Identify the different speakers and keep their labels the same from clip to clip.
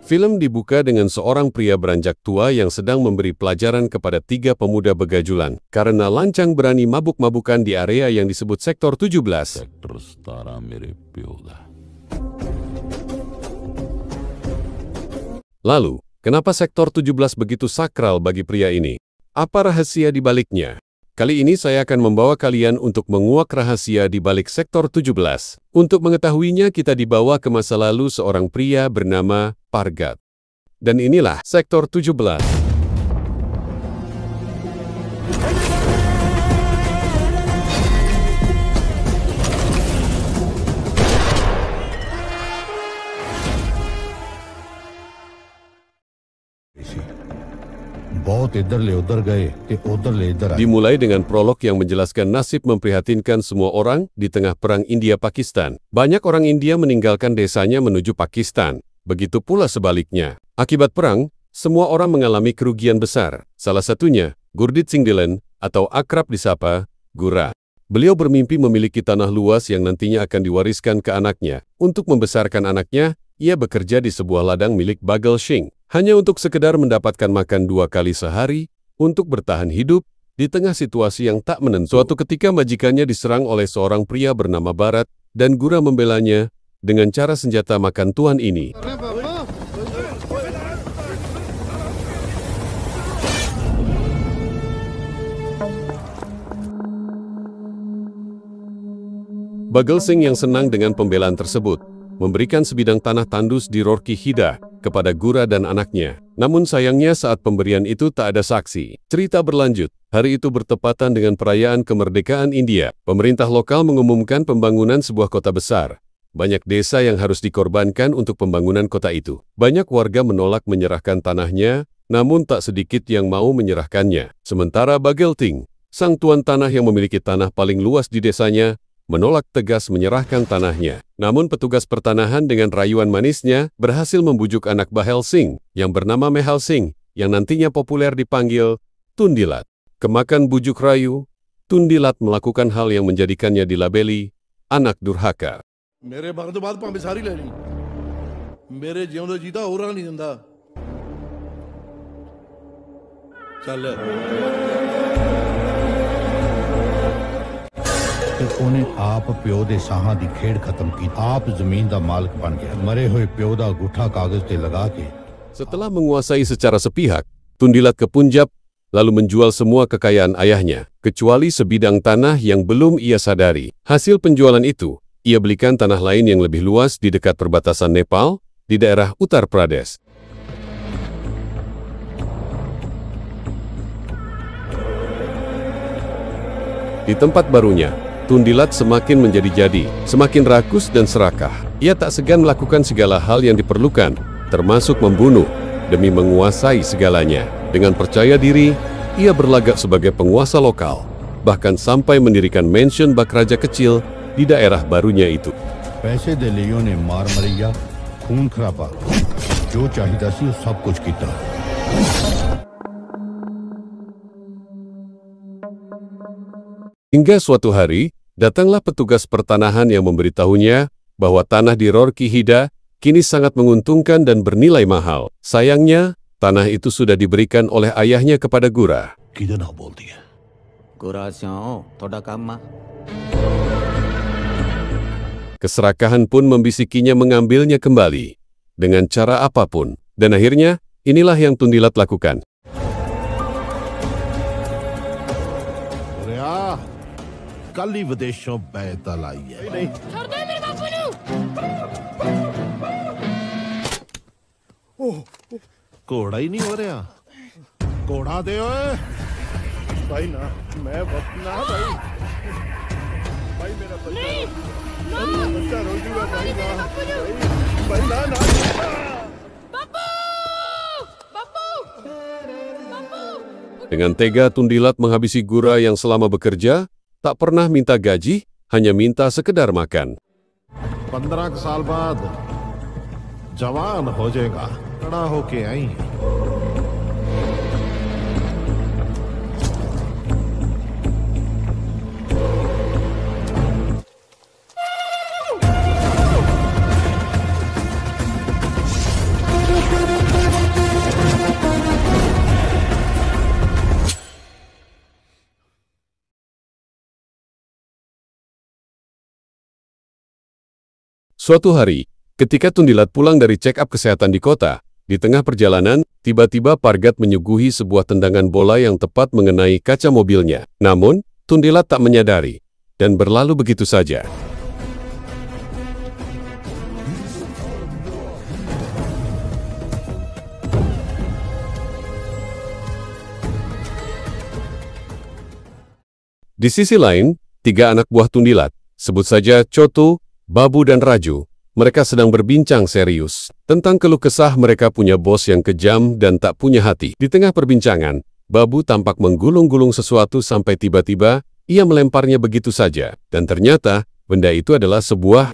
Speaker 1: Film dibuka dengan seorang pria beranjak tua yang sedang memberi pelajaran kepada 3 pemuda begajulan karena lancang berani mabuk-mabukan di area yang disebut Sektor 17.
Speaker 2: Sektor 17 mere piyo da.
Speaker 1: Lalu, kenapa Sektor 17 begitu sakral bagi pria ini? Apa rahasia di baliknya? Kali ini saya akan membawa kalian untuk menguak rahasia di balik Sektor 17. Untuk mengetahuinya kita dibawa ke masa lalu seorang pria bernama Pargat. Dan inilah Sektor 17. Dimulai dengan prolog yang menjelaskan nasib memprihatinkan semua orang di tengah perang India-Pakistan. Banyak orang India meninggalkan desanya menuju Pakistan. Begitu pula sebaliknya. Akibat perang, semua orang mengalami kerugian besar. Salah satunya, Gurdeep Singh Dhillon atau akrab disapa Gura. Beliau bermimpi memiliki tanah luas yang nantinya akan diwariskan ke anaknya. Untuk membesarkan anaknya, ia bekerja di sebuah ladang milik Bagal Singh. Hanya untuk sekedar mendapatkan makan 2 kali sehari, untuk bertahan hidup di tengah situasi yang tak menentu. Suatu ketika majikannya diserang oleh seorang pria bernama Bharat, dan Gura membelanya dengan cara senjata makan tuan ini. Bagal Singh yang senang dengan pembelaan tersebut, memberikan sebidang tanah tandus di Roorkee Hida kepada Gura dan anaknya. Namun sayangnya saat pemberian itu tak ada saksi. Cerita berlanjut. Hari itu bertepatan dengan perayaan kemerdekaan India. Pemerintah lokal mengumumkan pembangunan sebuah kota besar. Banyak desa yang harus dikorbankan untuk pembangunan kota itu. Banyak warga menolak menyerahkan tanahnya, namun tak sedikit yang mau menyerahkannya. Sementara Bagal Singh, sang tuan tanah yang memiliki tanah paling luas di desanya, menolak tegas menyerahkan tanahnya. Namun petugas pertanahan dengan rayuan manisnya berhasil membujuk anak Bahel Singh yang bernama Mehal Singh yang nantinya populer dipanggil Tundilat. Kemakan bujuk rayu, Tundilat melakukan hal yang menjadikannya dilabeli anak durhaka.
Speaker 3: मेरे भाग तो बात भाਵੇਂ सारी ले ली मेरे जिਉਂਦਾ ਜੀਤਾ ਹੋਰਾਂ ਨਹੀਂ ਦਿੰਦਾ ਚੱਲ
Speaker 4: ਤੇ ਉਹਨੇ ਆਪ ਪਿਓ ਦੇ ਸਾਹਾਂ ਦੀ ਖੇਡ ਖਤਮ ਕੀਤੀ ਆਪ ਜ਼ਮੀਨ ਦਾ ਮਾਲਕ ਬਣ ਗਿਆ ਮਰੇ ਹੋਏ ਪਿਓ ਦਾ ਅੰਗੂਠਾ ਕਾਗਜ਼ ਤੇ ਲਗਾ ਕੇ
Speaker 1: Setelah menguasai secara sepihak, Tundilat ke Punjab lalu menjual semua kekayaan ayahnya, kecuali sebidang tanah yang belum ia sadari. Hasil penjualan itu, ia belikan tanah lain yang lebih luas di dekat perbatasan Nepal, di daerah Uttar Pradesh. Di tempat barunya, Tundilat semakin menjadi-jadi, semakin rakus dan serakah. Ia tak segan melakukan segala hal yang diperlukan, termasuk membunuh, demi menguasai segalanya. Dengan percaya diri, ia berlagak sebagai penguasa lokal, bahkan sampai mendirikan mansion bak raja kecil di daerah barunya itu.
Speaker 4: ਪੈਸੇ ਦੇ ਲਈ ਉਹਨੇ ਮਾਰ ਮਰੀਆ ਖੂਨ ਖਰਾਬਾ ਜੋ ਚਾਹੀਦਾ ਸੀ ਉਹ ਸਭ ਕੁਝ ਕੀਤਾ
Speaker 1: Hingga suatu hari, datanglah petugas pertanahan yang memberitahunya bahwa tanah di Roorkee Hida kini sangat menguntungkan dan bernilai mahal. Sayangnya, tanah itu sudah diberikan oleh ayahnya kepada Gura.
Speaker 4: ਕਿਹਦੇ ਨਾਲ ਬੋਲਦੀ ਹੈ
Speaker 5: Gura siao, thoda kamma.
Speaker 1: Keserakahan pun membisikinya mengambilnya kembali, dengan cara apapun. Dan akhirnya, inilah yang Tundilat lakukan.
Speaker 4: ਰਿਆ ਕੱਲ ਹੀ ਵਿਦੇਸ਼ੋਂ ਬੈਤਲ ਆਈ ਹੈ ਨਹੀਂ
Speaker 6: ਛੱਡ ਦੇ ਮੇਰੇ ਬਾਪੂ ਨੂੰ
Speaker 4: ਘੋੜਾ ਹੀ ਨਹੀਂ ਹੋ ਰਿਹਾ ਘੋੜਾ ਦੇ ਓਏ
Speaker 3: भाई ना मैं वक्त ना भाई भाई मेरा बच्चा बच्चा रो जूगा भाई ना भाई ना ना
Speaker 6: बापू बापू बापू
Speaker 1: Dengan tega, Tundilat menghabisi Gura yang selama bekerja, tak pernah minta gaji, hanya minta sekedar makan.
Speaker 4: 15 साल बाद जवान हो जाएगा खड़ा होके आई
Speaker 1: Suatu hari, ketika Tundilat pulang dari check-up kesehatan di kota, di tengah perjalanan, tiba-tiba Pargat menyuguhi sebuah tendangan bola yang tepat mengenai kaca mobilnya. Namun, Tundilat tak menyadari, dan berlalu begitu saja. Di sisi lain, 3 anak buah Tundilat, sebut saja Choto, Babu dan Raju, mereka sedang berbincang serius tentang keluh kesah mereka punya bos yang kejam dan tak punya hati. Di tengah perbincangan, Babu tampak menggulung-gulung sesuatu sampai tiba-tiba ia melemparnya begitu saja. Dan ternyata, benda itu adalah sebuah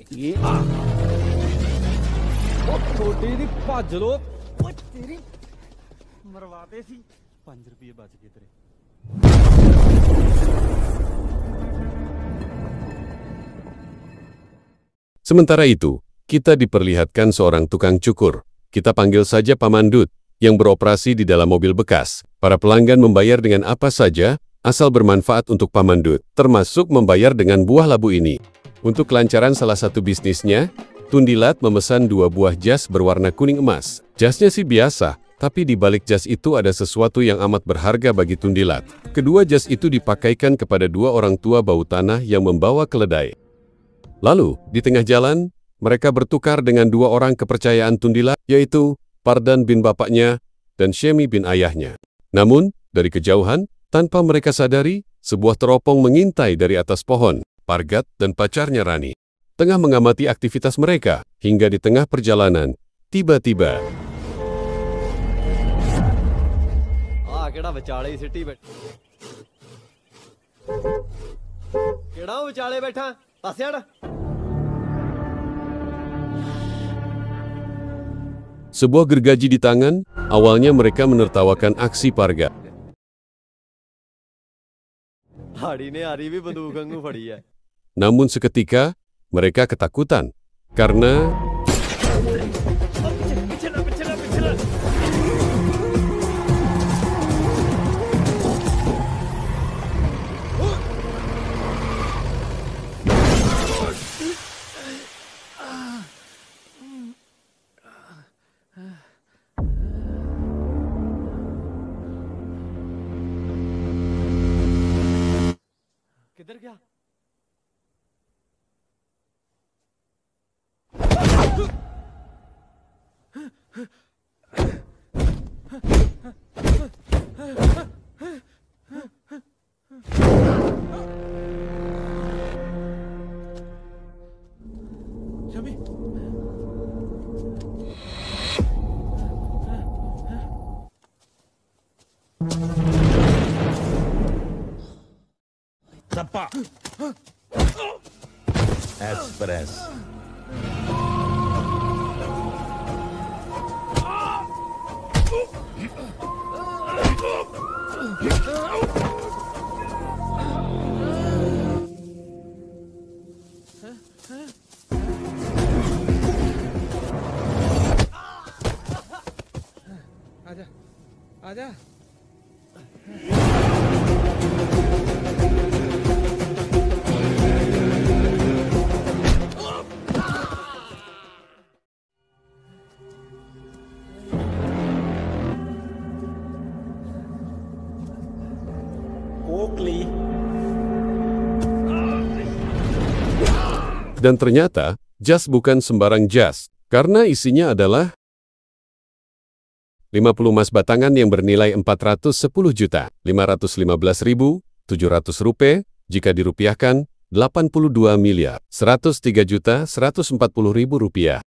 Speaker 1: Sementara itu, kita diperlihatkan seorang tukang cukur. Kita panggil saja Paman Dut, yang beroperasi di dalam mobil bekas. Para pelanggan membayar dengan apa saja, asal bermanfaat untuk Paman Dut, termasuk membayar dengan buah labu ini. Untuk kelancaran salah satu bisnisnya, Tundilat memesan 2 buah jas berwarna kuning emas. Jasnya sih biasa, tapi di balik jas itu ada sesuatu yang amat berharga bagi Tundilat. Kedua jas itu dipakaikan kepada 2 orang tua bau tanah yang membawa keledai. Lalu, di tengah jalan, mereka bertukar dengan 2 orang kepercayaan Tundilat, yaitu Pardan bin bapaknya dan Shemi bin ayahnya. Namun, dari kejauhan, tanpa mereka sadari, sebuah teropong mengintai dari atas pohon. Pargat dan pacarnya Rani tengah mengamati aktivitas mereka, hingga di tengah perjalanan, tiba-tiba
Speaker 7: ਕਿਹੜਾ ਵਿਚਾਲੇ ਹੀ ਸਿੱਟੀ ਬੈਠਾ ਕਿਹੜਾ ਵਿਚਾਲੇ ਬੈਠਾ ਪਾਸਿਆੜ
Speaker 1: sebuah gergaji di tangan. Awalnya mereka menertawakan aksi Pargat.
Speaker 7: ਹਾੜੀ ਨੇ ਹਾਰੀ ਵੀ ਬੰਦੂਕ ਵਾਂਗੂ ਫੜੀ ਐ
Speaker 1: Namun seketika, mereka ketakutan, karena
Speaker 7: ਕਿੱਧਰ ਗਿਆ
Speaker 4: एक्सप्रेस
Speaker 7: आजा आजा
Speaker 1: dan ternyata, jas bukan sembarang jas, karena isinya adalah 50 emas batangan yang bernilai 410.515.700 rupiah, jika dirupiahkan, 82.103.140.000 rupiah.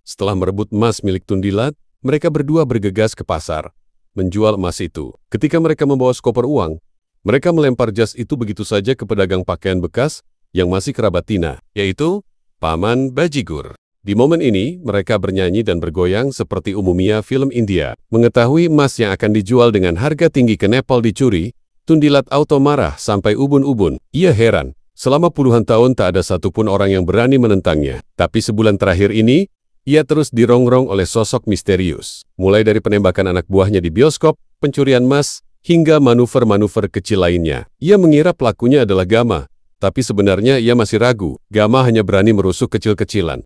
Speaker 1: Setelah merebut emas milik Tundilat, mereka berdua bergegas ke pasar, menjual emas itu. Ketika mereka membawa skoper uang, mereka melempar jas itu begitu saja ke pedagang pakaian bekas yang masih kerabat Tina, yaitu Paman Bajigur. Di momen ini, mereka bernyanyi dan bergoyang seperti umumnya film India. Mengetahui emas yang akan dijual dengan harga tinggi ke Nepal dicuri, Tundilat auto marah sampai ubun-ubun. Ia heran, selama puluhan tahun tak ada satupun orang yang berani menentangnya. Tapi sebulan terakhir ini, ia terus dirongrong oleh sosok misterius. Mulai dari penembakan anak buahnya di bioskop, pencurian emas, hingga manuver-manuver kecil lainnya. Ia mengira pelakunya adalah Gama, Tapi sebenarnya ia masih ragu, Gama hanya berani merusuk kecil-kecilan.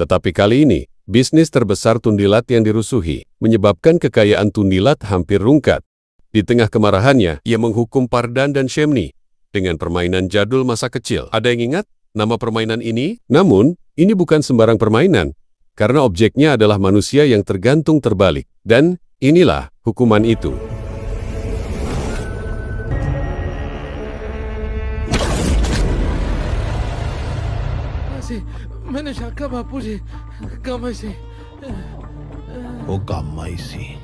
Speaker 1: Tetapi kali ini, bisnis terbesar Tundilat yang dirusuhi, menyebabkan kekayaan Tundilat hampir rungkat. Di tengah kemarahannya, ia menghukum Pardan dan Shemni dengan permainan jadul masa kecil. Ada yang ingat nama permainan ini? Namun, ini bukan sembarang permainan, karena objeknya adalah manusia yang tergantung terbalik. Dan inilah hukuman itu.
Speaker 8: मैंने शाखा बापू जी गामा से
Speaker 4: वो gamma isi.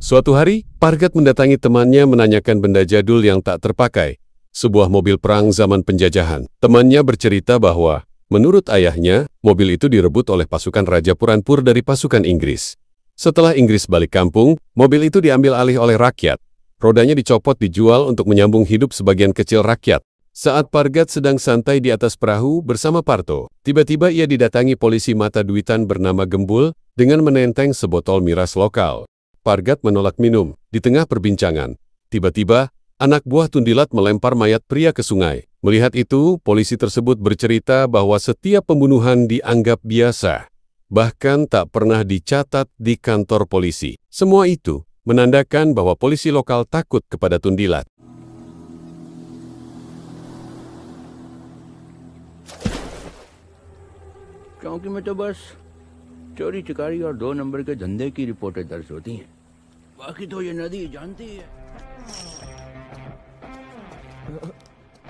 Speaker 1: Suatu hari, Pargat mendatangi temannya menanyakan benda jadul yang tak terpakai, sebuah mobil perang zaman penjajahan. Temannya bercerita bahwa, menurut ayahnya, mobil itu direbut oleh pasukan Raja Puranpur dari pasukan Inggris. Setelah Inggris balik kampung, mobil itu diambil alih oleh rakyat. Rodanya dicopot dijual untuk menyambung hidup sebagian kecil rakyat. Saat Pargat sedang santai di atas perahu bersama Parto, tiba-tiba ia didatangi polisi mata duitan bernama Gembul dengan menenteng sebotol miras lokal. Pargat menolak minum. Di tengah perbincangan, tiba-tiba, anak buah Tundilat melempar mayat pria ke sungai. Melihat itu, polisi tersebut bercerita bahwa setiap pembunuhan dianggap biasa, bahkan tak pernah dicatat di kantor polisi. Semua itu menandakan bahwa polisi lokal takut kepada Tundilat.
Speaker 9: चौकी में तो बस चोरी चिकारी और 2 नंबर के धंधे की रिपोर्टें दर्ज होती हैं। बाकी तो ये नदी जानती है।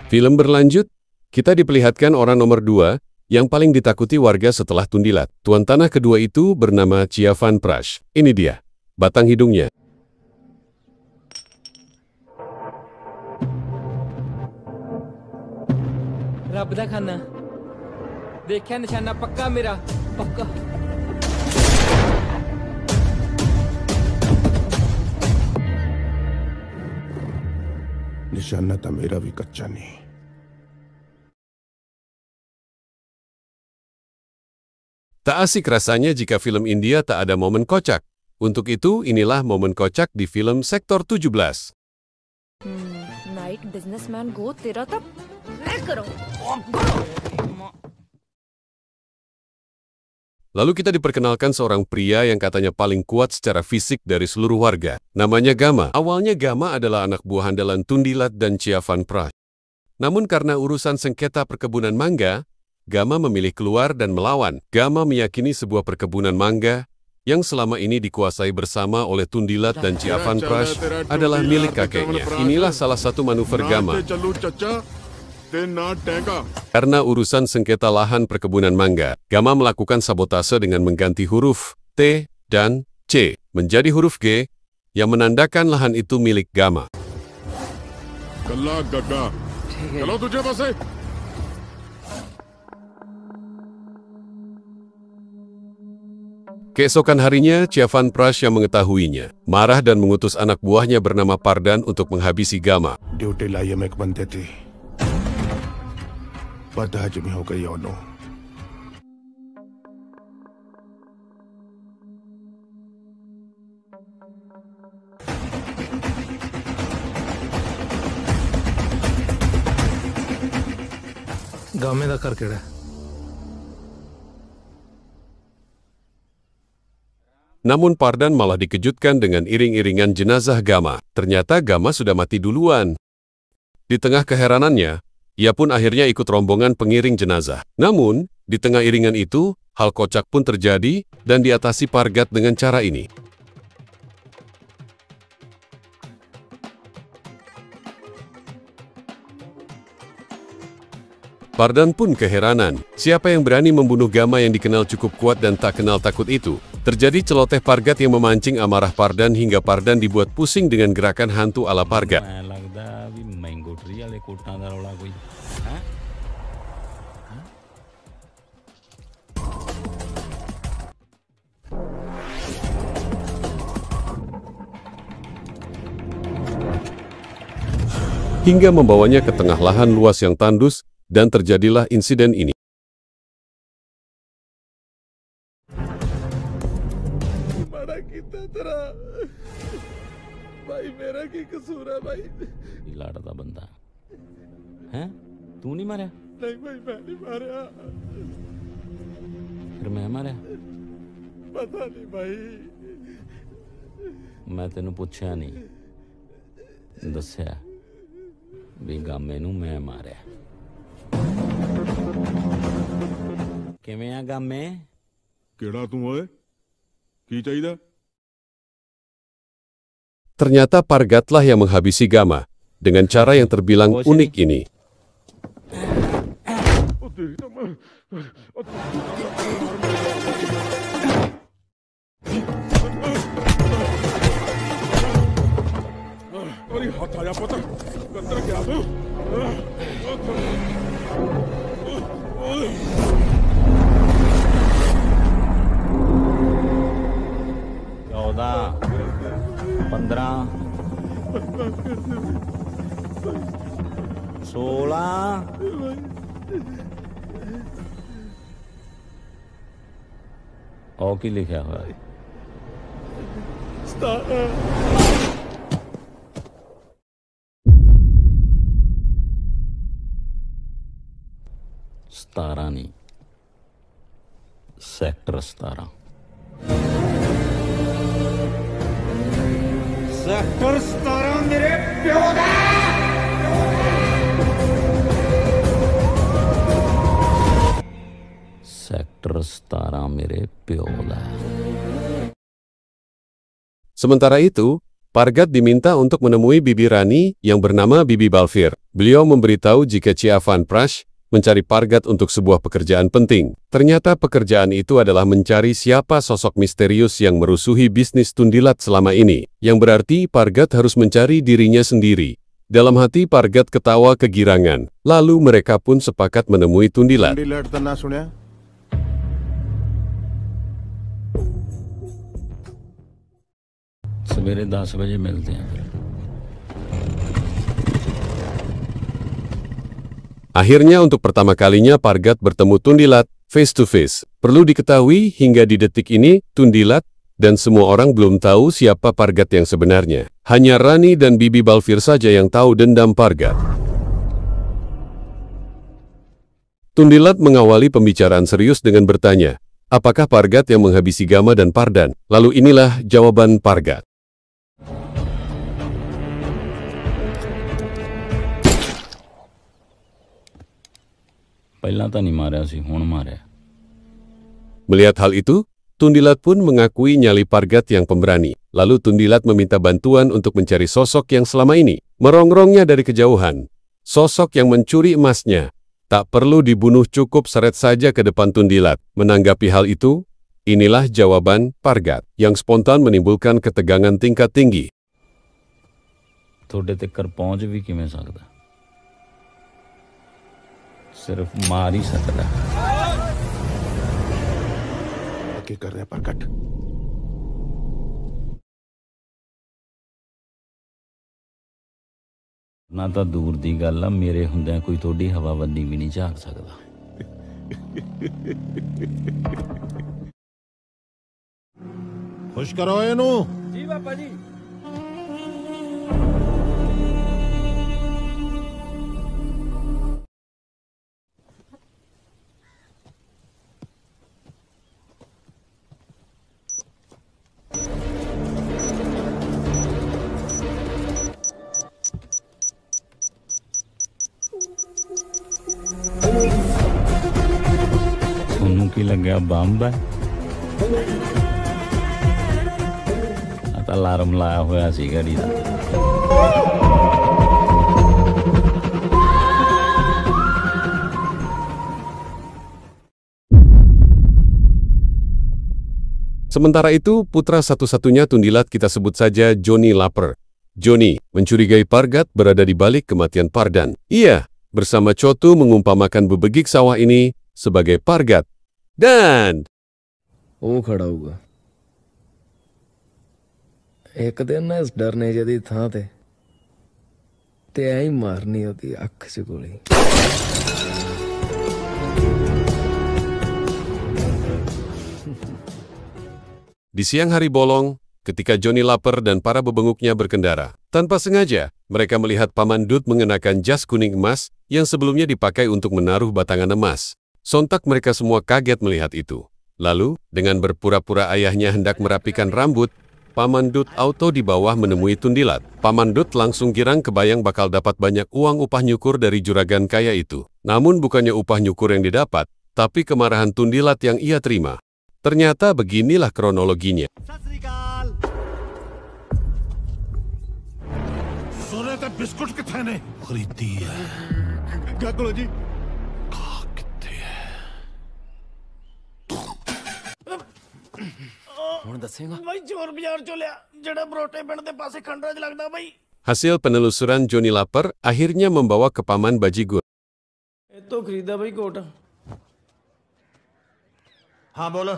Speaker 1: Film berlanjut, kita diperlihatkan orang nomor 2 yang paling ditakuti warga setelah Tundilat. Tuan tanah kedua itu bernama Ciavan Prash. Ini dia, batang hidungnya.
Speaker 8: रब दा खाना देखा निशाना पक्का मेरा पक्का
Speaker 3: निशाना था मेरा भी कच्चा नहीं.
Speaker 1: Tak asik rasanya jika film India tak ada momen kocak. Untuk itu, inilah momen kocak di film Sektor 17.
Speaker 6: Night businessman गो तेरा तब मैं करूं.
Speaker 1: Lalu kita diperkenalkan seorang pria yang katanya paling kuat secara fisik dari seluruh warga. Namanya Gama. Awalnya Gama adalah anak buah andalan Tundilat dan Ciavan Prash. Namun karena urusan sengketa perkebunan mangga, Gama memilih keluar dan melawan. Gama meyakini sebuah perkebunan mangga yang selama ini dikuasai bersama oleh Tundilat dan Ciavan Prash adalah milik kakeknya. Inilah salah satu manuver Gama. Karena urusan sengketa lahan perkebunan mangga, Gama melakukan sabotase dengan mengganti huruf T dan C menjadi huruf G yang menandakan lahan itu milik Gama.
Speaker 3: Kalau tujhe bas hai.
Speaker 1: Keesokan harinya, Ciavan Prash yang mengetahuinya marah dan mengutus anak buahnya bernama Pardan untuk menghabisi Gama.
Speaker 3: Duty लाई में एक बंदे थी पता हजमी हो गई ओनो.
Speaker 8: गामे दा कर केड़ा
Speaker 1: Namun Pardan malah dikejutkan dengan iring-iringan jenazah Gama. Ternyata Gama sudah mati duluan. Di tengah keheranannya, ia pun akhirnya ikut rombongan pengiring jenazah. Namun, di tengah iringan itu, hal kocak pun terjadi dan diatasi Pargat dengan cara ini. Pardan pun keheranan, siapa yang berani membunuh Gama yang dikenal cukup kuat dan tak kenal takut itu? Terjadi celoteh Pargat yang memancing amarah Pardan hingga Pardan dibuat pusing dengan gerakan hantu ala Pargat. Hingga membawanya ke tengah lahan luas yang tandus, dan terjadilah insiden ini.
Speaker 3: भाई मेरा की कसूर है भाई?
Speaker 2: लड़ता बंदा है, तू नहीं मारा?
Speaker 3: नहीं भाई मैं नहीं मारा।
Speaker 2: फिर मैं मारा?
Speaker 3: पता नहीं भाई।
Speaker 2: मैं तेनू पुछया नहीं, दस्या भी गामे नू मैं मारिया। किवें आ गामे?
Speaker 3: केड़ा तू ओए? की चाहिए?
Speaker 1: Ternyata Pargatlah yang menghabisi Gama dengan cara yang terbilang unik ini.
Speaker 3: अरे हाथ आया पता अंदर क्या तू?
Speaker 2: चौदह 15 16 और की लिखा हुआ है? 17 नहीं, सेक्टर 17। सेक्टर 17 मेरे प्यो दा। सेक्टर 17 मेरे प्यो दा।
Speaker 1: Sementara itu, Pargat diminta untuk menemui Bibi Rani yang bernama Bibi Balfir. Beliau memberitahu jika Chia Van Prash mencari Pargat untuk sebuah pekerjaan penting. Ternyata pekerjaan itu adalah mencari siapa sosok misterius yang merusuhi bisnis Tundilat selama ini. Yang berarti Pargat harus mencari dirinya sendiri. Dalam hati Pargat ketawa kegirangan. Lalu mereka pun sepakat menemui Tundilat.
Speaker 3: Tundilat तो ना सुनया?
Speaker 2: सवेरे 10 बजे मिलते हैं।
Speaker 1: Akhirnya untuk pertama kalinya Pargat bertemu Tundilat face to face. Perlu diketahui hingga di detik ini Tundilat dan semua orang belum tahu siapa Pargat yang sebenarnya. Hanya Rani dan Bibi Balfir saja yang tahu dendam Pargat. Tundilat mengawali pembicaraan serius dengan bertanya, apakah Pargat yang menghabisi Gama dan Pardan? Lalu inilah jawaban Pargat.
Speaker 2: पहला तो नहीं मारा सी, हुण मारा।
Speaker 1: Melihat hal itu, Tundilat pun mengakui nyali Pargat yang pemberani. Lalu Tundilat meminta bantuan untuk mencari sosok yang selama ini merongrongnya dari kejauhan. Sosok yang mencuri emasnya. Tak perlu dibunuh, cukup seret saja ke depan Tundilat. Menanggapi hal itu, inilah jawaban Pargat yang spontan menimbulkan ketegangan tingkat tinggi.
Speaker 2: थोड़े तक पहुंच भी किवें सकदा? सिर्फ मार ही सकदा।
Speaker 3: क्या कर रहे हैं प्रकट?
Speaker 2: ना तो दूर दी गल आ, मेरे हुंदे कोई थोड़ी हवाबंदी भी नहीं झाक सकदा।
Speaker 4: खुश करो इनू।
Speaker 8: जी पापा जी।
Speaker 2: सोनू की लग्या बंब है? अलार्म लाया होया सी घड़ी दा।
Speaker 1: Sementara itu, putra satu-satunya Tundilat kita sebut saja Johnny Lapper. Johnny mencurigai Pargat berada di balik kematian Pardan. Ia bersama Chotu mengumpamakan bebegik sawah ini sebagai Pargat. Dan
Speaker 10: ਉਹ ਖੜਾ ਹੋਊਗਾ ਇੱਕ ਦਿਨ ਨਾ ਇਸ ਡਰਨੇ ਜਿਹਦੀ ਥਾਂ ਤੇ ਐਂ ਹੀ ਮਾਰਨੀ ਉਹਦੀ ਅੱਖ 'ਚ ਗੋਲੀ।
Speaker 1: di siang hari bolong, ketika Johnny lapar dan para bebenguknya berkendara. Tanpa sengaja, mereka melihat Paman Dut mengenakan jas kuning emas yang sebelumnya dipakai untuk menaruh batangan emas. Sontak mereka semua kaget melihat itu. Lalu, dengan berpura-pura ayahnya hendak merapikan rambut, Paman Dut auto di bawah menemui Tundilat. Paman Dut langsung girang kebayang bakal dapat banyak uang upah nyukur dari juragan kaya itu. Namun bukannya upah nyukur yang didapat, tapi kemarahan Tundilat yang ia terima. Ternyata beginilah kronologinya.
Speaker 3: सोने ते बिस्कुट किथे ने खरीदी है गागलो जी कहा किथे है
Speaker 8: ਹੁਣ ਦੱਸੇਗਾ
Speaker 3: भाई चोर बाजार चो लिया जेड़ा बरोटे पिंड दे पासे खंडरा च लगदा भाई
Speaker 1: Hasil penelusuran Johnny lapar akhirnya membawa ke Paman Bajigur.
Speaker 8: ਇਹ ਤੋਂ ਖਰੀਦਾ ਬਈ ਕੋਟ
Speaker 3: हाँ बोलो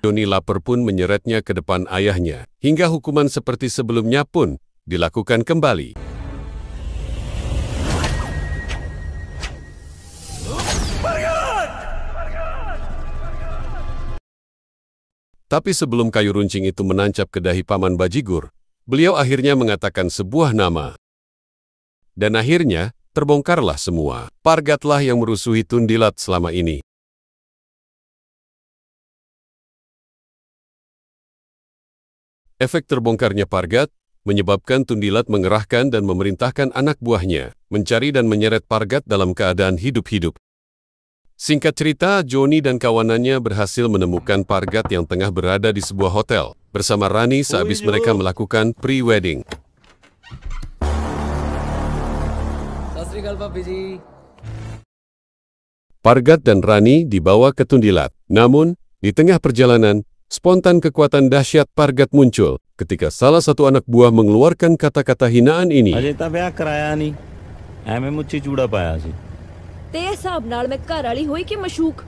Speaker 1: Johnny lapar pun menyeretnya ke depan ayahnya, hingga hukuman seperti sebelumnya pun dilakukan kembali. Tapi sebelum kayu runcing itu menancap ke dahi Paman Bajigur, beliau akhirnya mengatakan sebuah nama. Dan akhirnya, terbongkarlah semua. Pargatlah yang merusuhi Tundilat selama ini. Efek terbongkarnya Pargat menyebabkan Tundilat mengerahkan dan memerintahkan anak buahnya mencari dan menyeret Pargat dalam keadaan hidup-hidup. Singkat cerita, Johnny dan kawanannya berhasil menemukan Pargat yang tengah berada di sebuah hotel bersama Rani sehabis mereka melakukan pre-wedding.
Speaker 8: Sat ਸ੍ਰੀ ਅਕਾਲ ਭਾਬੀ ਜੀ
Speaker 1: Pargat dan Rani dibawa ke Tundilat. Namun, di tengah perjalanan, spontan kekuatan dahsyat Pargat muncul ketika salah satu anak buah mengeluarkan kata-kata hinaan ini.
Speaker 2: ਅਜੇ ਤਾਂ ਵਿਆਹ ਕਰਾਇਆ ਨਹੀਂ ਐਵੇਂ ਮੁੱਛੀ ਚੂੜਾ ਪਾਇਆ ਸੀ
Speaker 6: ਤੇ ਇਹ ਹਿਸਾਬ ਨਾਲ ਮੈਂ ਘਰ ਵਾਲੀ ਹੋਈ ਕਿ ਮਸ਼ੂਕ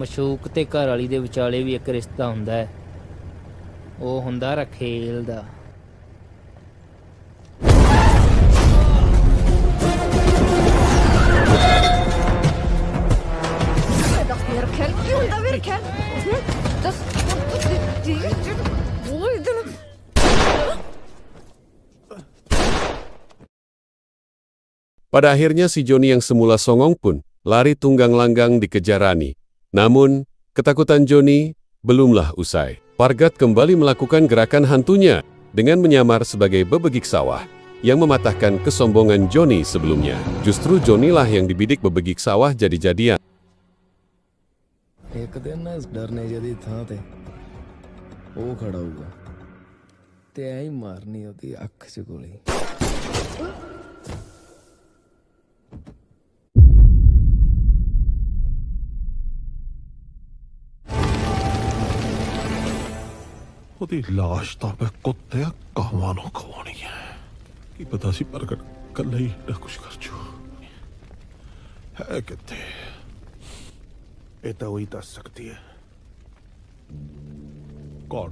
Speaker 8: ਮਸ਼ੂਕ ਤੇ ਘਰ ਵਾਲੀ ਦੇ ਵਿਚਾਲੇ ਵੀ ਇੱਕ ਰਿਸ਼ਤਾ ਹੁੰਦਾ ਹੈ ਉਹ ਹੁੰਦਾ ਰਖੇਲ ਦਾ
Speaker 6: ਦੱਸ ਮੇਰਾ ਖਿਆਲ ਕੀ ਹੁੰਦਾ ਮੇਰਾ ਖਿਆਲ ਦੱਸ ਉਹ ਇਧਰ
Speaker 1: Pada akhirnya si Johnny yang semula songong pun lari tunggang langgang dikejar Rani. Namun, ketakutan Johnny belumlah usai. Pargat kembali melakukan gerakan hantunya dengan menyamar sebagai bebegik sawah yang mematahkan kesombongan Johnny sebelumnya. Justru Johnny lah yang dibidik bebegik sawah jadi-jadian.
Speaker 10: ਇੱਕ ਦਿਨ ਨਾ ਇਸ ਡਰਨੇ ਜਿਹਦੀ ਥਾਂ ਤੇ ਉਹ ਖੜਾ ਹੋਊਗਾ ਤੇ ਐਂ ਹੀ ਮਾਰਨੀ ਉਹਦੀ ਅੱਖ 'ਚ ਗੋਲੀ
Speaker 3: ਉਹਦੀ ਲਾਸ਼ ਤਾਂ ਮੈਂ ਕੁੱਤੇ ਕਾਵਾਂ ਨੂੰ ਖਵਾਉਣੀ ਹੈ ਕੀ ਪਤਾ ਸੀ ਪ੍ਰਗਟ ਕੱਲਾ ਹੀ ਨਾ ਕੁਛ ਕਰ ਜੂ ਹੈ ਕਿੱਥੇ ਇਹ ਤਾਂ ਉਹੀ ਦੱਸ ਸਕਦੀ ਹੈ ਕੌਣ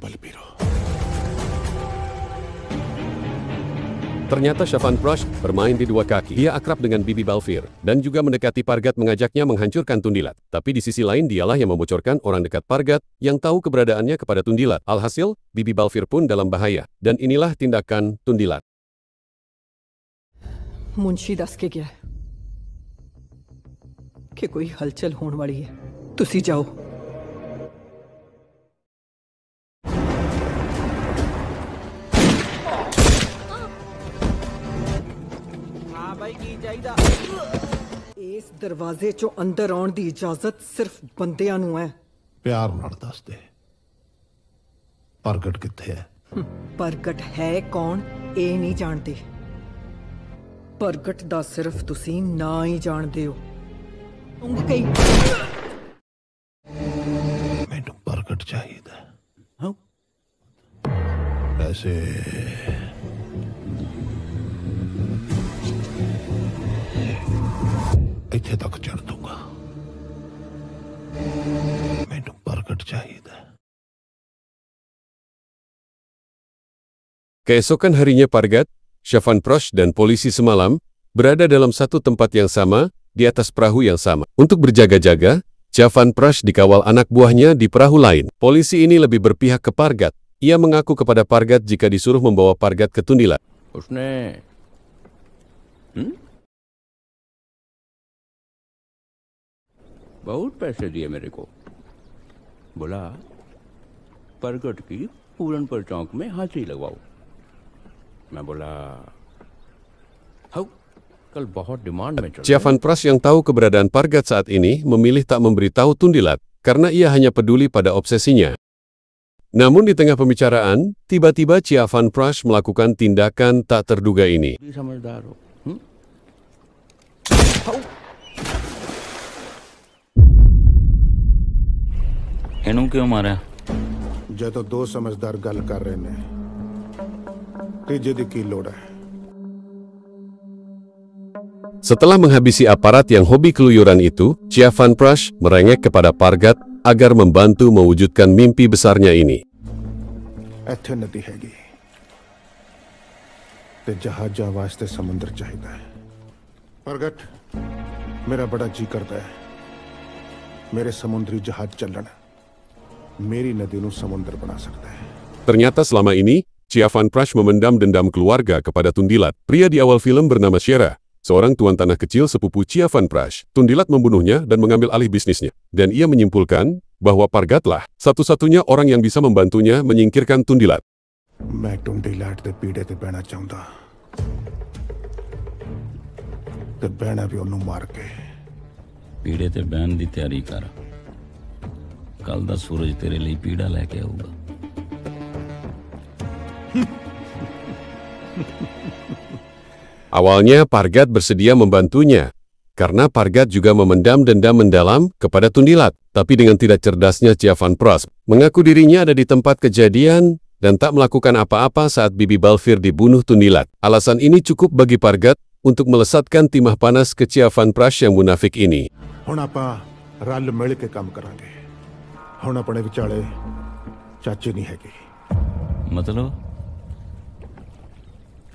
Speaker 3: Balbiro
Speaker 1: Ternyata Shavan Prash bermain di dua kaki. Dia akrab dengan Bibi Balfir dan juga mendekati Pargat mengajaknya menghancurkan Tundilat. Tapi di sisi lain dialah yang membocorkan orang dekat Pargat yang tahu keberadaannya kepada Tundilat. Alhasil, Bibi Balfir pun dalam bahaya. Dan inilah tindakan Tundilat.
Speaker 11: Munshi दस के गया कि कोई हलचल होने वाली है तुसी जाओ
Speaker 8: ਹਾਂ ਬਾਈ ਕੀ ਚਾਹੀਦਾ
Speaker 11: इस दरवाजे चो अंदर आउण दी इजाजत सिर्फ बंदियां नू है
Speaker 3: ਪਿਆਰ ਨਾਲ ਦੱਸ ਦੇ ਪ੍ਰਗਟ ਕਿੱਥੇ ਹੈ
Speaker 11: प्रगट है कौन ये नहीं जानते प्रगट दा सिर्फ तुसी ना ही जानते हो उंग कई
Speaker 3: ਮੈਨੂੰ ਪ੍ਰਗਟ ਚਾਹੀਦਾ ਹਾਂ ਐਸੇ ਇੱਥੇ ਤੱਕ ਚੜ ਦੂੰਗਾ ਮੈਨੂੰ ਪ੍ਰਗਟ ਚਾਹੀਦਾ
Speaker 1: Keesokan harinya Pargat, Shafan Prosh dan polisi semalam berada dalam satu tempat yang sama, di atas perahu yang sama. Untuk berjaga-jaga, Shafan Prosh dikawal anak buahnya di perahu lain. Polisi ini lebih berpihak ke Pargat. Ia mengaku kepada Pargat jika disuruh membawa Pargat ke Tundilat.
Speaker 9: उसने बहुत पैसे दिए मेरे को, बोला परगट की पूरनपुर चौक में हाजिरी लगवाओ। मैं बोला हाउ, कल बहुत डिमांड में चल।
Speaker 1: Shafan Prosh yang tahu keberadaan Pargat saat ini memilih tak memberitahu Tundilat karena ia hanya peduli pada obsesinya. Namun di tengah pembicaraan, tiba-tiba Shafan Prosh melakukan tindakan tak terduga ini.
Speaker 9: समझदार हो।
Speaker 2: ਇਹਨੂੰ ਕਿਉਂ ਮਾਰਿਆ?
Speaker 3: ਜਦੋਂ ਦੋ ਸਮਝਦਾਰ ਗੱਲ ਕਰ ਰਹੇ ਨੇ ਤੀਜੇ ਦੀ ਕੀ ਲੋੜ ਹੈ?
Speaker 1: Setelah menghabisi aparat yang hobi keluyuran itu, Shafan Prosh merengek kepada Pargat agar membantu mewujudkan mimpi besarnya ini.
Speaker 3: ਇੱਥੇ ਨਦੀ ਹੈਗੀ ਤੇ ਜਹਾਜ਼ਾਂ ਵਾਸਤੇ ਸਮੁੰਦਰ ਚਾਹੀਦਾ ਹੈ। ਪ੍ਰਗਟ ਮੇਰਾ ਬੜਾ ਜੀ ਕਰਦਾ ਹੈ ਮੇਰੇ ਸਮੁੰਦਰੀ ਜਹਾਜ਼ ਚੱਲਣ, ਮੇਰੀ ਨਦੀ ਨੂੰ ਸਮੁੰਦਰ ਬਣਾ ਸਕਦਾ ਹੈ।
Speaker 1: Ternyata selama ini, Shafan Prosh memendam dendam keluarga kepada Tundilat. Pria di awal film bernama Shera, seorang tuan tanah kecil sepupu Shafan Prosh. Tundilat membunuhnya dan mengambil alih bisnisnya. Dan ia menyimpulkan bahwa Pargatlah satu-satunya orang yang bisa membantunya menyingkirkan Tundilat.
Speaker 3: मैं टुंडीलाट ਦੇ ਪੀੜੇ ਤੇ ਬਹਿਣਾ ਚਾਹੁੰਦਾ ਤੇ ਬਹਿਣਾ ਵੀ ਉਹਨੂੰ ਮਾਰ ਕੇ।
Speaker 2: ਪੀੜੇ ਤੇ ਬਹਿਣ ਦੀ ਤਿਆਰੀ ਕਰ। ਕੱਲ ਦਾ ਸੂਰਜ ਤੇਰੇ ਲਈ ਪੀੜਾ ਲੈ ਕੇ ਆਊਗਾ।
Speaker 1: Awalnya Pargat bersedia membantunya, karena Pargat juga memendam dendam mendalam kepada Tundilat. Tapi dengan tidak cerdasnya Shafan Prosh mengaku dirinya ada di tempat kejadian dan tak melakukan apa-apa saat Bibi Balfir dibunuh Tundilat. Alasan ini cukup bagi Pargat untuk melesatkan timah panas ke Shafan Prosh yang munafik ini.
Speaker 3: ਹੁਣ ਆਪਾਂ ਰਲ ਮਿਲ ਕੇ ਕੰਮ ਕਰਾਂਗੇ। ਹੁਣ ਆਪਣੇ ਵਿਚਾਲੇ ਚਾਚੇ ਨਹੀਂ ਹੈਗੇ।
Speaker 2: मतलब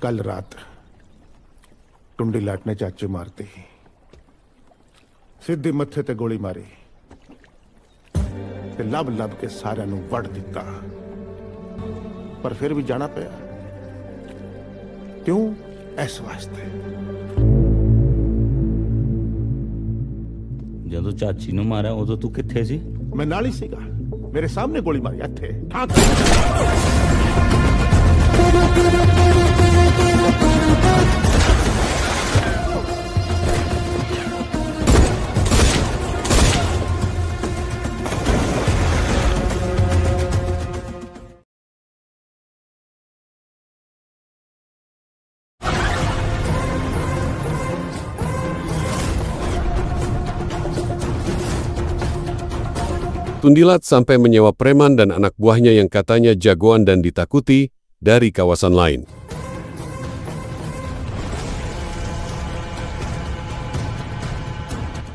Speaker 3: ਕੱਲ ਰਾਤ ਟੁੰਡੀਲਾਟ ਨੇ ਚਾਚੇ ਮਾਰਤੇ, ਸਿੱਧੇ ਮੱਥੇ ਤੇ ਗੋਲੀ ਮਾਰੀ ਤੇ ਲੱਭ ਲੱਭ ਕੇ ਸਾਰਿਆਂ ਨੂੰ ਵੜ ਦਿੱਤਾ, ਪਰ ਫਿਰ ਵੀ ਜਾਣਾ ਪਿਆ। ਕਿਉਂ? ਇਸ ਵਾਸਤੇ
Speaker 2: ਜਦੋਂ ਚਾਚੀ ਨੂੰ ਮਾਰਿਆ ਉਦੋਂ ਤੂੰ ਕਿੱਥੇ ਸੀ?
Speaker 3: ਮੈਂ ਨਾਲ ਹੀ ਸੀਗਾ, ਮੇਰੇ ਸਾਹਮਣੇ ਗੋਲੀ ਮਾਰੀ ਇੱਥੇ ਠਾਕ।
Speaker 1: Tundilat sampai menyewa preman dan anak buahnya yang katanya jagoan dan ditakuti dari kawasan lain.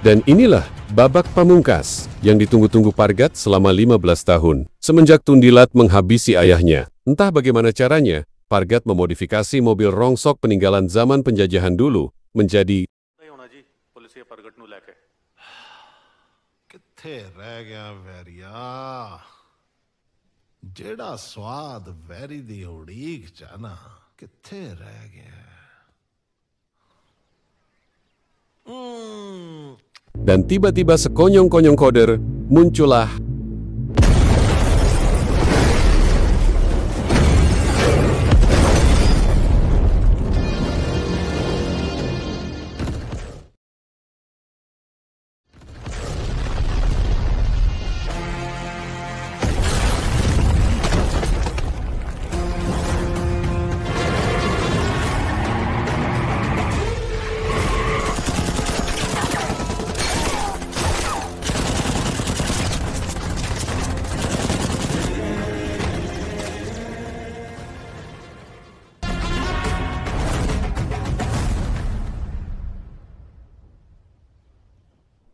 Speaker 1: Dan inilah babak pamungkas yang ditunggu-tunggu Pargat selama 15 tahun. Semenjak Tundilat menghabisi ayahnya, entah bagaimana caranya, Pargat memodifikasi mobil rongsok peninggalan zaman penjajahan dulu menjadi
Speaker 3: ਕਿੱਥੇ ਰਹਿ ਗਿਆ ਵੈਰੀਆ, ਜਿਹੜਾ ਸਵਾਦ ਵੈਰੀ ਦੀ ਉਡੀਕ ਚ ਨਾ, ਕਿੱਥੇ ਰਹਿ ਗਿਆ?
Speaker 1: Dan tiba-tiba sekonyong-konyong koder muncullah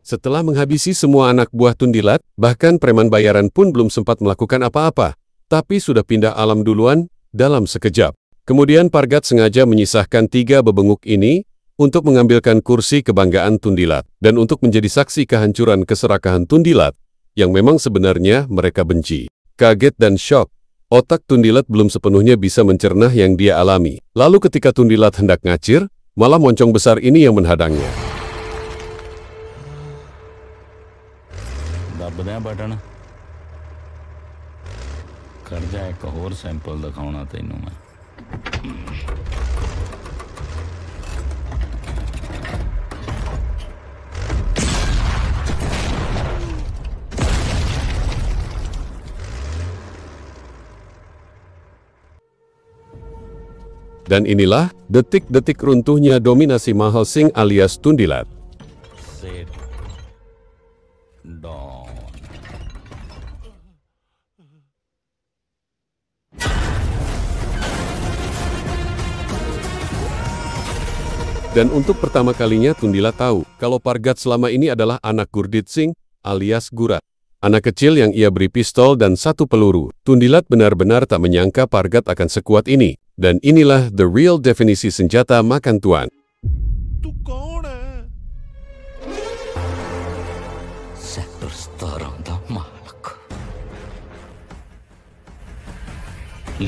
Speaker 1: Setelah menghabisi semua anak buah Tundilat, bahkan preman bayaran pun belum sempat melakukan apa-apa, tapi sudah pindah alam duluan dalam sekejap. Kemudian Pargat sengaja menyisahkan 3 bebenguk ini untuk mengambilkan kursi kebanggaan Tundilat dan untuk menjadi saksi kehancuran keserakahan Tundilat yang memang sebenarnya mereka benci. Kaget dan syok, otak Tundilat belum sepenuhnya bisa mencerna yang dia alami. Lalu ketika Tundilat hendak ngacir, malah moncong besar ini yang menghadangnya.
Speaker 2: ਦੱਬਦਿਆਂ ਬਟਨ ਕਰ ਜਾ ਇੱਕ ਹੋਰ ਸੈਂਪਲ ਦਿਖਾਉਣਾ ਤੈਨੂੰ ਮੈਂ
Speaker 1: Dan inilah detik-detik runtuhnya dominasi Mahal Singh alias Tundilat.
Speaker 2: Sit down.
Speaker 1: Dan untuk pertama kalinya Tundilat tahu kalau Pargat selama ini adalah anak Gurdit Singh alias Gurat. Anak kecil yang ia beri pistol dan 1 peluru. Tundilat benar-benar tak menyangka Pargat akan sekuat ini. Dan inilah the real definisi senjata makan tuan.
Speaker 2: Sektor 17 ਦਾ ਮਾਲਕ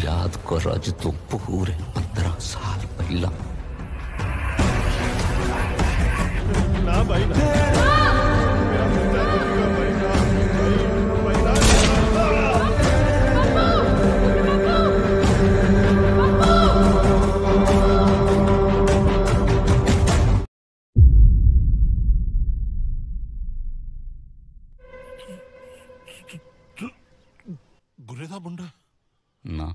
Speaker 2: ਯਾਦ ਕਰ ਅੱਜ ਤੋਂ ਪੂਰੇ 15 ਸਾਲ ਪਹਿਲਾਂ
Speaker 3: ना भाई ना गुरे दा मुंडा
Speaker 2: ਨਾ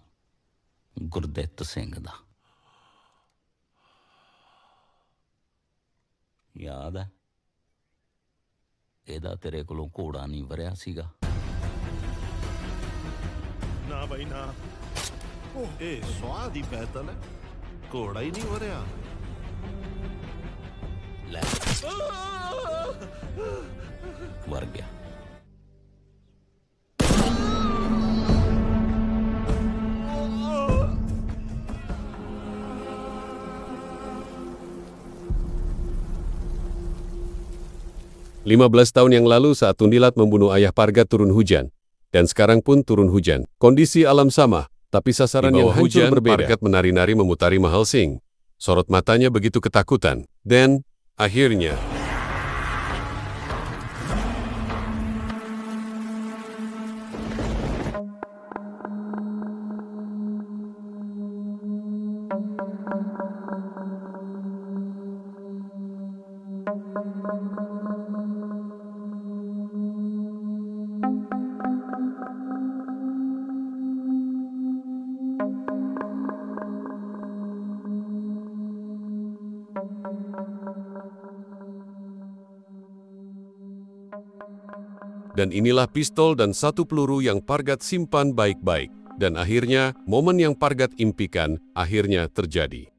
Speaker 2: ਗੁਰਦਿੱਤ ਸਿੰਘ ਦਾ ਯਾਦ ਹੈ ਇਹਦਾ ਤੇਰੇ ਕੋਲੋਂ ਘੋੜਾ ਨਹੀਂ ਵਰਿਆ ਸੀਗਾ
Speaker 3: ना भाई ना ए स्वाद ही पैदल है घोड़ा ही नहीं हो रहा
Speaker 2: ਲੈ ਵਰ ਗਿਆ
Speaker 1: Lima 15 tahun yang lalu saat Tundilat membunuh ayah Pargat turun hujan. Dan sekarang pun turun hujan. Kondisi alam sama, tapi sasaran yang hancur berbeda. Pargat menari-nari memutari Mahal Singh. Sorot matanya begitu ketakutan. Dan, akhirnya... Dan inilah pistol dan 1 peluru yang Pargat simpan baik-baik. Dan akhirnya, momen yang Pargat impikan akhirnya terjadi.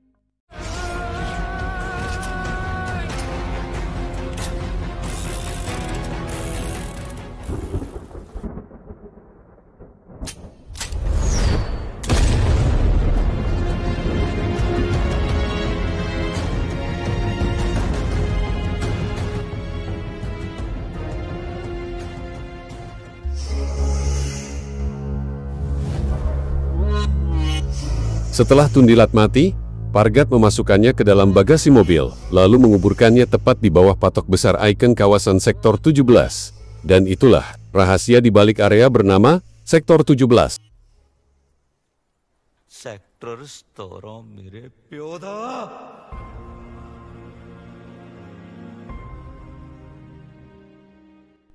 Speaker 1: Setelah Tundilat mati, Pargat memasukkannya ke dalam bagasi mobil, lalu menguburkannya tepat di bawah patok besar ikon kawasan Sektor 17. Dan itulah rahasia di balik area bernama Sektor 17.
Speaker 2: Sektor 17 mere ਪਿਓ ਦਾ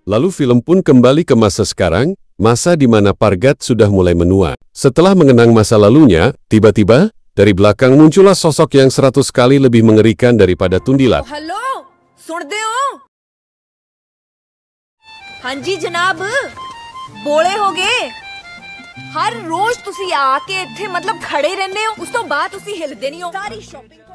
Speaker 1: Lalu film pun kembali ke masa sekarang, masa di mana Pargat sudah mulai menua. Setelah mengenang masa lalunya, tiba-tiba, dari belakang muncullah sosok yang 100 kali lebih mengerikan daripada Tundilat.
Speaker 6: Hello सुनते हो हाँ जी जनाब बोले हो गए हर रोज तुसी आके इत्थे मतलब खड़े रहने हो उस तो बाद तुसी हिलदे नहीं हो सारी शॉपिंग